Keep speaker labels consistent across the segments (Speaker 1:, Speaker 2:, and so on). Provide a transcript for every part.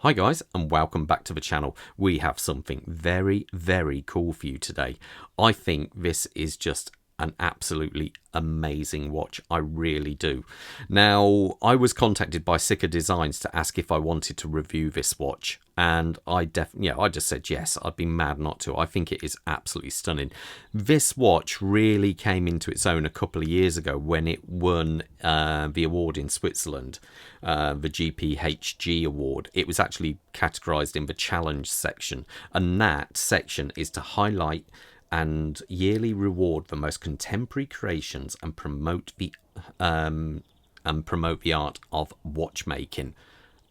Speaker 1: Hi guys, and welcome back to the channel. We have something very, very cool for you today. I think this is just an absolutely amazing watch. I really do. Now, I was contacted by Ciga Designs to ask if I wanted to review this watch, and I just said yes. I'd be mad not to. I think it is absolutely stunning. This watch really came into its own a couple of years ago when it won the award in Switzerland, the GPHG award. It was actually categorized in the challenge section, and that section is to highlight and yearly reward the most contemporary creations and promote the art of watchmaking.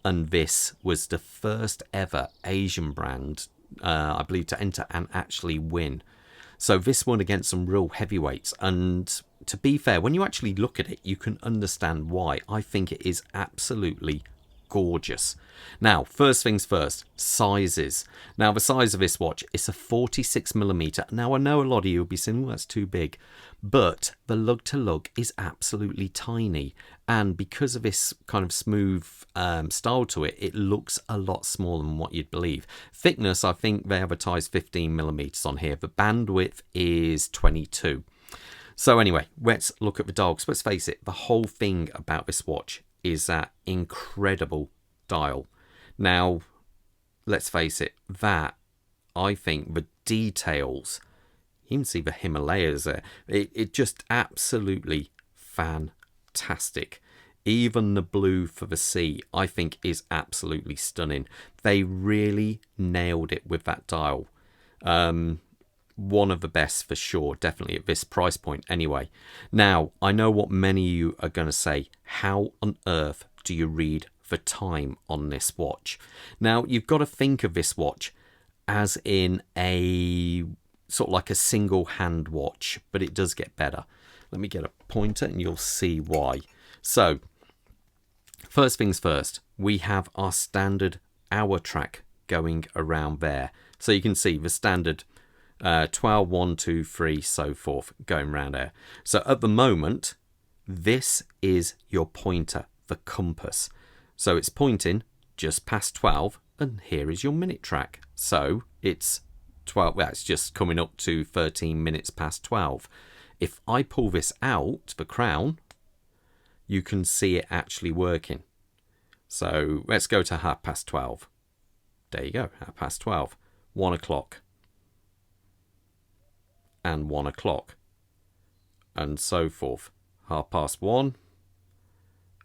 Speaker 1: And this was the first ever Asian brand, I believe, to enter and actually win. So this won against some real heavyweights, and to be fair, when you actually look at it, you can understand why. I think it is absolutely gorgeous. Now, first things first, sizes. Now, the size of this watch is a 46mm. Now, I know a lot of you will be saying, well, that's too big, but the lug to lug is absolutely tiny, and because of this kind of smooth style to it, it looks a lot smaller than what you'd believe. Thickness, I think they advertise 15mm on here. The bandwidth is 22. So anyway, let's look at the dial, because let's face it, the whole thing about this watch is that incredible dial. Now, let's face it, that, I think, the details, you can see the Himalayas there, it just absolutely fantastic. Even the blue for the sea, I think, is absolutely stunning. They really nailed it with that dial. One of the best for sure, definitely at this price point anyway. Now, I know what many of you are going to say. How on earth do you read the time on this watch? Now, you've got to think of this watch as in a sort of like a single hand watch, but it does get better. Let me get a pointer and you'll see why. So, first things first, we have our standard hour track going around there. So you can see the standard 12, 1, 2, 3, so forth, going around there. So at the moment, this is your pointer, the compass. So it's pointing just past 12, and here is your minute track. So it's 12, well, it's just coming up to 13 minutes past 12. If I pull this out, the crown, you can see it actually working. So let's go to 12:30. There you go, 12:30, 1 o'clock. And 1 o'clock, and so forth, 1:30,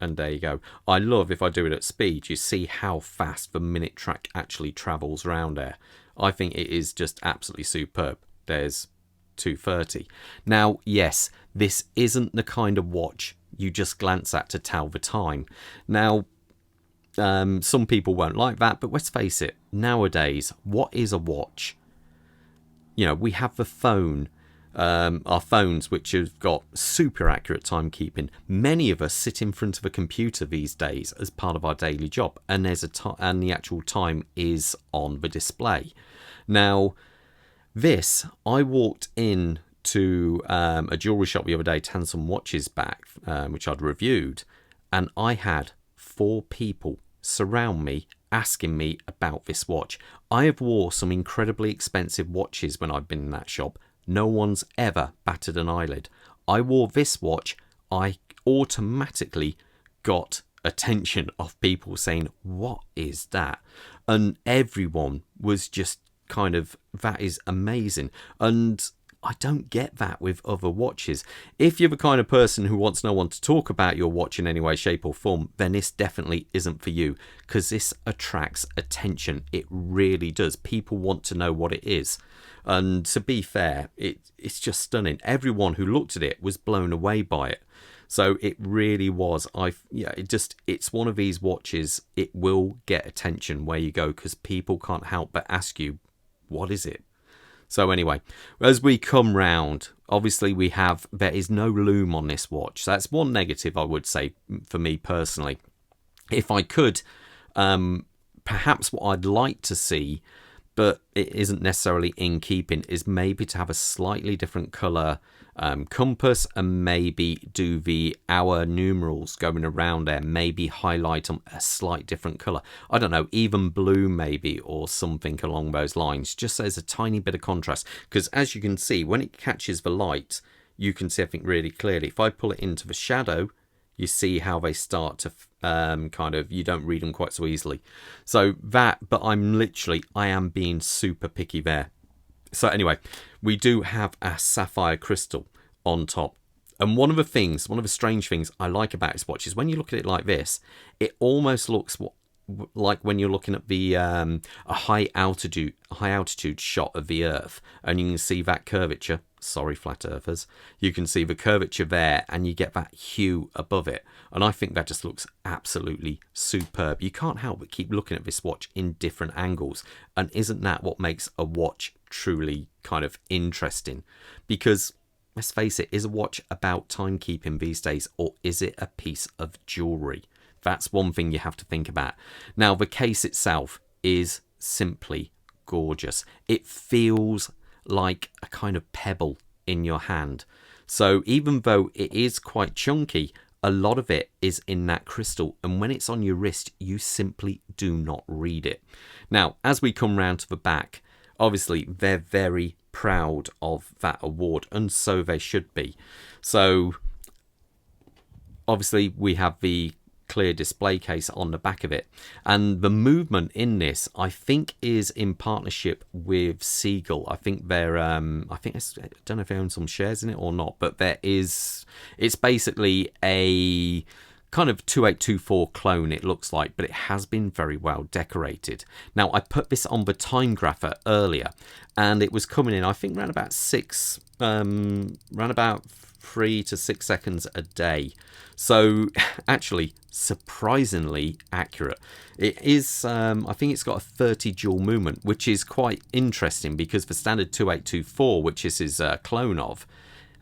Speaker 1: and there you go. I love, if I do it at speed, you see how fast the minute track actually travels around there. I think it is just absolutely superb. There's 2:30. Now, yes, this isn't the kind of watch you just glance at to tell the time. Now, some people won't like that, but let's face it, nowadays, what is a watch? You know, we have the phone, our phones, which have got super accurate timekeeping. Many of us sit in front of a computer these days as part of our daily job, and there's and the actual time is on the display. Now, this, I walked in to a jewelry shop the other day to hand some watches back, which I'd reviewed, and I had 4 people surround me asking me about this watch. I have wore some incredibly expensive watches when I've been in that shop. No one's ever batted an eyelid. I wore this watch, I automatically got attention of people saying, what is that? And everyone was just kind of, that is amazing. And I don't get that with other watches. If you're the kind of person who wants no one to talk about your watch in any way, shape or form, then this definitely isn't for you, because this attracts attention. It really does. People want to know what it is. And to be fair, it's just stunning. Everyone who looked at it was blown away by it. So it really was. It's one of these watches. It will get attention where you go, because people can't help but ask you, what is it? So anyway, as we come round, obviously there is no loom on this watch. So that's one negative, I would say, for me personally. If I could, perhaps what I'd like to see but it isn't necessarily in keeping, is maybe to have a slightly different colour compass, and maybe do the hour numerals going around there, maybe highlight them a slight different colour. I don't know, even blue maybe, or something along those lines, just so there's a tiny bit of contrast. Because as you can see, when it catches the light, you can see everything really clearly. If I pull it into the shadow, you see how they start to kind of, you don't read them quite so easily. So that, but I am being super picky there. So anyway, we do have a sapphire crystal on top. And one of the strange things I like about this watch is when you look at it like this, it almost looks like when you're looking at the a high altitude shot of the Earth, and you can see that curvature. Sorry, flat earthers. You can see the curvature there, and you get that hue above it. And I think that just looks absolutely superb. You can't help but keep looking at this watch in different angles. And isn't that what makes a watch truly kind of interesting? Because let's face it, is a watch about timekeeping these days, or is it a piece of jewellery? That's one thing you have to think about. Now, the case itself is simply gorgeous. It feels like a kind of pebble in your hand. So even though it is quite chunky, a lot of it is in that crystal, and when it's on your wrist, you simply do not read it. Now, as we come round to the back, obviously they're very proud of that award, and so they should be. So obviously we have the clear display case on the back of it, and the movement in this I think is in partnership with Ciga. I think they're I don't know if they own some shares in it or not, but it's basically a kind of 2824 clone, it looks like, but it has been very well decorated. Now, I put this on the time grapher earlier, and it was coming in, I think, around about 3 to 6 seconds a day. So actually surprisingly accurate. It is I think it's got a 30 joule movement, which is quite interesting, because the standard 2824, which this is a clone of,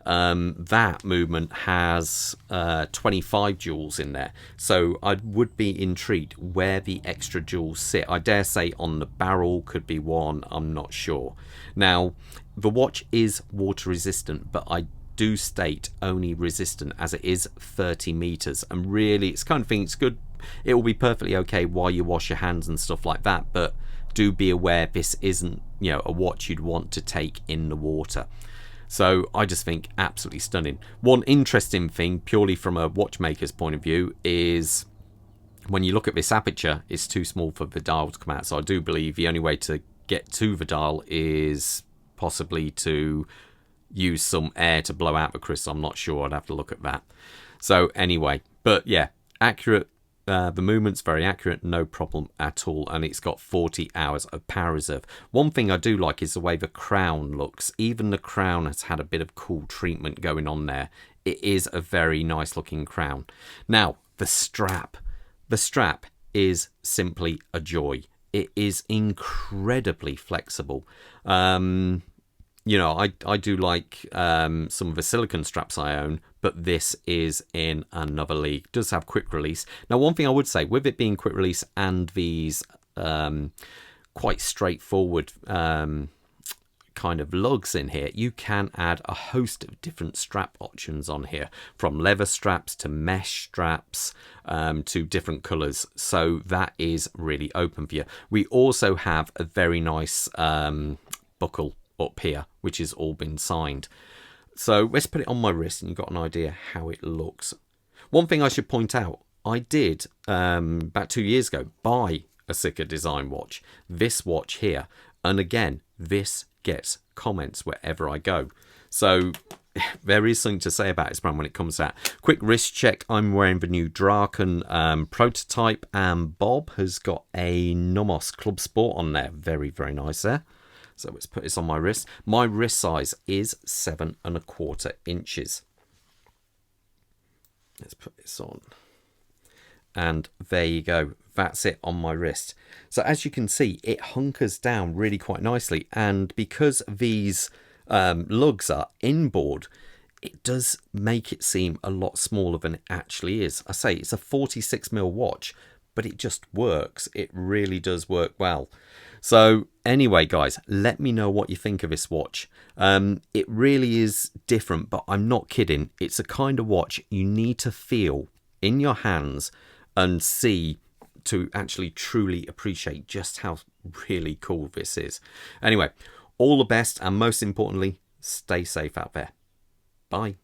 Speaker 1: that movement has 25 joules in there. So I would be intrigued where the extra joules sit. I dare say on the barrel could be one, I'm not sure. Now, the watch is water resistant, but I do state only resistant, as it is 30 meters, and really it's kind of thing, it's good, it will be perfectly okay while you wash your hands and stuff like that, but do be aware this isn't, you know, a watch you'd want to take in the water. So I just think absolutely stunning. One interesting thing, purely from a watchmaker's point of view, is when you look at this aperture, it's too small for the dial to come out. So I do believe the only way to get to the dial is possibly to use some air to blow out the crystal. I'm not sure, I'd have to look at that. So anyway, but yeah, accurate. The movement's very accurate, no problem at all, and it's got 40 hours of power reserve. One thing I do like is the way the crown looks. Even the crown has had a bit of cool treatment going on there. It is a very nice looking crown. Now, the strap is simply a joy. It is incredibly flexible. You know, I do like some of the silicone straps I own, but this is in another league. It does have quick release. Now, one thing I would say, with it being quick release and these quite straightforward kind of lugs in here, you can add a host of different strap options on here, from leather straps to mesh straps to different colours. So that is really open for you. We also have a very nice buckle up here, which has all been signed. So let's put it on my wrist and you've got an idea how it looks. One thing I should point out, I did about 2 years ago buy a Ciga design watch, this watch here, and again this gets comments wherever I go. So there is something to say about this brand when it comes to that. Quick wrist check, I'm wearing the new Draken prototype, and Bob has got a Nomos Club Sport on there. Very, very nice there. So let's put this on my wrist. My wrist size is 7¼ inches. Let's put this on. And there you go. That's it on my wrist. So as you can see, it hunkers down really quite nicely. And because these lugs are inboard, it does make it seem a lot smaller than it actually is. I say it's a 46mm watch, but it just works. It really does work well. So anyway, guys, let me know what you think of this watch. It really is different, but I'm not kidding. It's a kind of watch you need to feel in your hands and see to actually truly appreciate just how really cool this is. Anyway, all the best, and most importantly, stay safe out there. Bye.